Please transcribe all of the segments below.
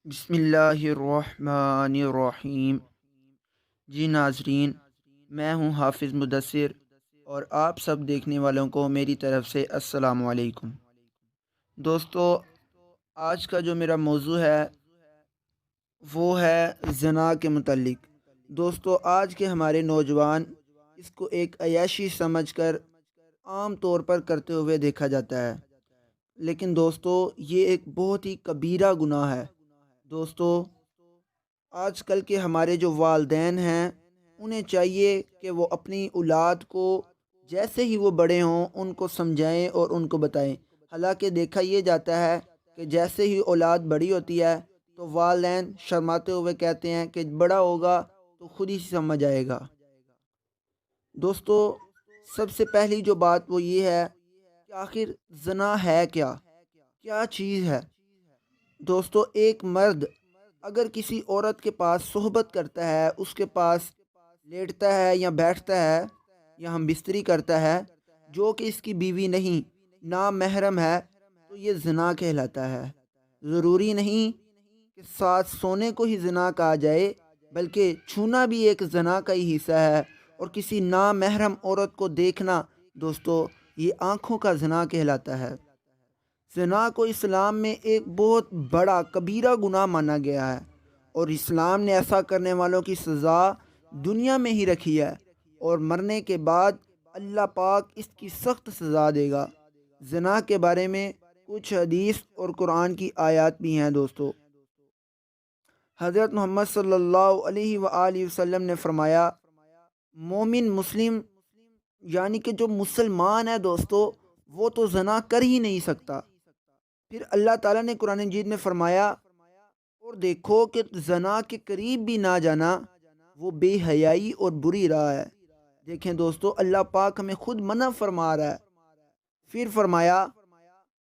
بسم اللہ الرحمن الرحیم۔ جی ناظرین، میں ہوں حافظ مدثر اور آپ سب دیکھنے والوں کو میری طرف سے السلام علیکم۔ دوستو، آج کا جو میرا موضوع ہے وہ ہے زنا کے متعلق۔ دوستو، آج کے ہمارے نوجوان اس کو ایک عیاشی سمجھ کر عام طور پر کرتے ہوئے دیکھا جاتا ہے، لیکن دوستو یہ ایک بہت ہی کبیرہ گناہ ہے۔ دوستو، آج کل کے ہمارے جو والدین ہیں انہیں چاہیے کہ وہ اپنی اولاد کو جیسے ہی وہ بڑے ہوں ان کو سمجھائیں اور ان کو بتائیں۔ حالانکہ دیکھا یہ جاتا ہے کہ جیسے ہی اولاد بڑی ہوتی ہے تو والدین شرماتے ہوئے کہتے ہیں کہ بڑا ہوگا تو خود ہی سمجھ آئے گا۔ دوستو، سب سے پہلی جو بات وہ یہ ہے کہ آخر زنا ہے کیا چیز ہے؟ دوستو، ایک مرد اگر کسی عورت کے پاس صحبت کرتا ہے، اس کے پاس لیٹتا ہے یا بیٹھتا ہے یا ہم بستری کرتا ہے جو کہ اس کی بیوی نہیں، نامحرم ہے، تو یہ زنا کہلاتا ہے۔ ضروری نہیں کہ ساتھ سونے کو ہی زنا کہا جائے، بلکہ چھونا بھی ایک زنا کا ہی حصہ ہے، اور کسی نامحرم عورت کو دیکھنا دوستو یہ آنکھوں کا زنا کہلاتا ہے۔ زنا کو اسلام میں ایک بہت بڑا کبیرہ گناہ مانا گیا ہے، اور اسلام نے ایسا کرنے والوں کی سزا دنیا میں ہی رکھی ہے، اور مرنے کے بعد اللہ پاک اس کی سخت سزا دے گا۔ زنا کے بارے میں کچھ حدیث اور قرآن کی آیات بھی ہیں دوستو۔ حضرت محمد صلی اللہ علیہ وآلہ وسلم نے فرمایا، مومن مسلم یعنی کہ جو مسلمان ہے دوستو وہ تو زنا کر ہی نہیں سکتا۔ پھر اللہ تعالیٰ نے قرآن مجید میں فرمایا، اور دیکھو کہ زنا کے قریب بھی نہ جانا، وہ بے حیائی اور بری راہ ہے۔ دیکھیں دوستو، اللہ پاک ہمیں خود منع فرما رہا ہے۔ پھر فرمایا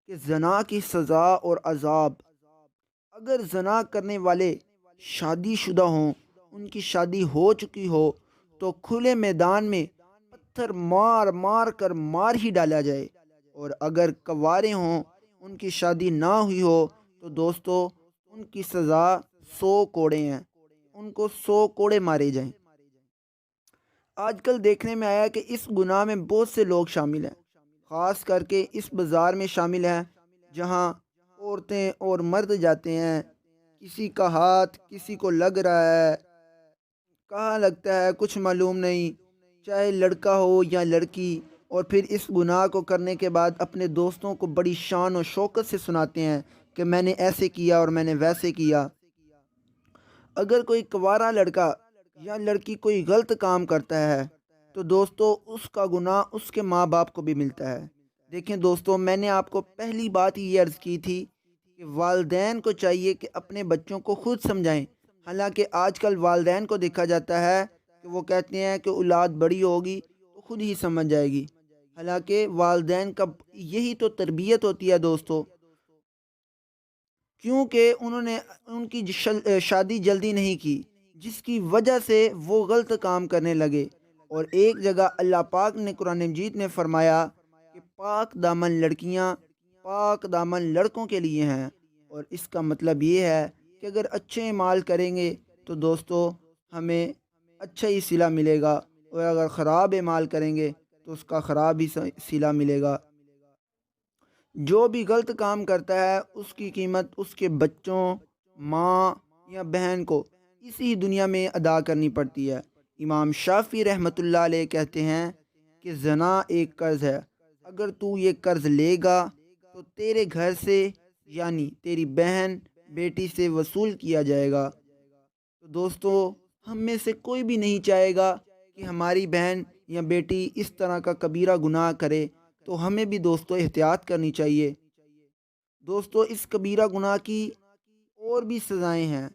کہ زنا کی سزا اور عذاب، اگر زنا کرنے والے شادی شدہ ہوں، ان کی شادی ہو چکی ہو، تو کھلے میدان میں پتھر مار مار کر مار ہی ڈالا جائے، اور اگر کنوارے ہوں، ان کی شادی نہ ہوئی ہو، تو دوستو ان کی سزا 100 کوڑے ہیں، ان کو 100 کوڑے مارے جائیں۔ آج کل دیکھنے میں آیا کہ اس گناہ میں بہت سے لوگ شامل ہیں، خاص کر کے اس بازار میں شامل ہیں جہاں عورتیں اور مرد جاتے ہیں۔ کسی کا ہاتھ کسی کو لگ رہا ہے، کہاں لگتا ہے کچھ معلوم نہیں، چاہے لڑکا ہو یا لڑکی، اور پھر اس گناہ کو کرنے کے بعد اپنے دوستوں کو بڑی شان و شوکت سے سناتے ہیں کہ میں نے ایسے کیا اور میں نے ویسے کیا۔ اگر کوئی کنوارا لڑکا یا لڑکی کوئی غلط کام کرتا ہے تو دوستو اس کا گناہ اس کے ماں باپ کو بھی ملتا ہے۔ دیکھیں دوستو، میں نے آپ کو پہلی بات یہ عرض کی تھی کہ والدین کو چاہیے کہ اپنے بچوں کو خود سمجھائیں۔ حالانکہ آج کل والدین کو دیکھا جاتا ہے کہ وہ کہتے ہیں کہ اولاد بڑی ہوگی تو خود ہی سمجھ جائے گی۔ حالانکہ والدین کا یہی تو تربیت ہوتی ہے دوستو، کیونکہ انہوں نے ان کی شادی جلدی نہیں کی، جس کی وجہ سے وہ غلط کام کرنے لگے۔ اور ایک جگہ اللہ پاک نے قرآن مجید میں فرمایا کہ پاک دامن لڑکیاں پاک دامن لڑکوں کے لیے ہیں، اور اس کا مطلب یہ ہے کہ اگر اچھے اعمال کریں گے تو دوستو ہمیں اچھا ہی صلہ ملے گا، اور اگر خراب اعمال کریں گے تو اس کا خراب ہی صلہ ملے گا۔ جو بھی غلط کام کرتا ہے اس کی قیمت اس کے بچوں، ماں یا بہن کو اسی دنیا میں ادا کرنی پڑتی ہے۔ امام شافعی رحمۃ اللہ علیہ کہتے ہیں کہ زنا ایک قرض ہے، اگر تو یہ قرض لے گا تو تیرے گھر سے یعنی تیری بہن بیٹی سے وصول کیا جائے گا۔ تو دوستو ہم میں سے کوئی بھی نہیں چاہے گا کہ ہماری بہن یا بیٹی اس طرح کا کبیرہ گناہ کرے، تو ہمیں بھی دوستو احتیاط کرنی چاہیے۔ دوستو اس کبیرہ گناہ کی اور بھی سزائیں ہیں۔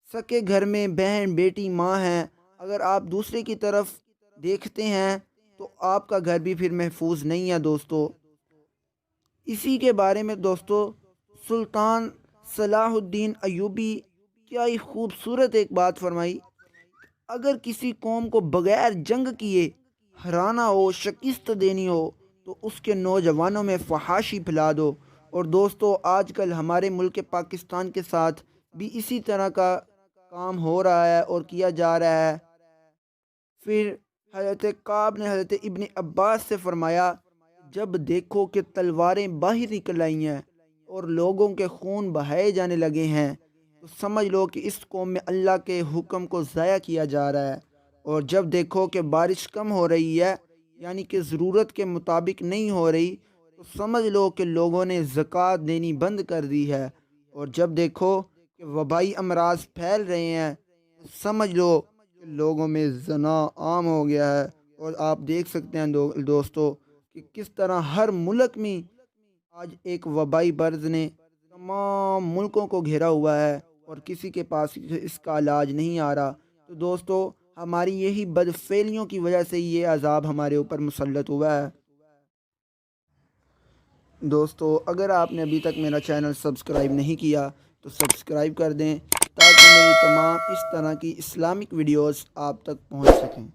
سکے گھر میں بہن بیٹی ماں ہیں، اگر آپ دوسرے کی طرف دیکھتے ہیں تو آپ کا گھر بھی پھر محفوظ نہیں ہے دوستو۔ اسی کے بارے میں دوستو سلطان صلاح الدین ایوبی کیا ہی خوبصورت ایک بات فرمائی، اگر کسی قوم کو بغیر جنگ کیے ہرانا ہو، شکست دینی ہو، تو اس کے نوجوانوں میں فحاشی پھیلا دو۔ اور دوستو آج کل ہمارے ملک پاکستان کے ساتھ بھی اسی طرح کا کام ہو رہا ہے اور کیا جا رہا ہے۔ پھر حضرت کعب نے حضرت ابن عباس سے فرمایا، جب دیکھو کہ تلواریں باہر نکل آئی ہیں اور لوگوں کے خون بہائے جانے لگے ہیں تو سمجھ لو کہ اس قوم میں اللہ کے حکم کو ضائع کیا جا رہا ہے، اور جب دیکھو کہ بارش کم ہو رہی ہے یعنی کہ ضرورت کے مطابق نہیں ہو رہی تو سمجھ لو کہ لوگوں نے زکوٰۃ دینی بند کر دی ہے، اور جب دیکھو کہ وبائی امراض پھیل رہے ہیں تو سمجھ لو کہ لوگوں میں زنا عام ہو گیا ہے۔ اور آپ دیکھ سکتے ہیں دوستو کہ کس طرح ہر ملک میں آج ایک وبائی مرض نے تمام ملکوں کو گھیرا ہوا ہے اور کسی کے پاس اس کا علاج نہیں آ رہا۔ تو دوستو ہماری یہی بدفعلیوں کی وجہ سے یہ عذاب ہمارے اوپر مسلط ہوا ہے۔ دوستو اگر آپ نے ابھی تک میرا چینل سبسکرائب نہیں کیا تو سبسکرائب کر دیں تاکہ میری تمام اس طرح کی اسلامک ویڈیوز آپ تک پہنچ سکیں۔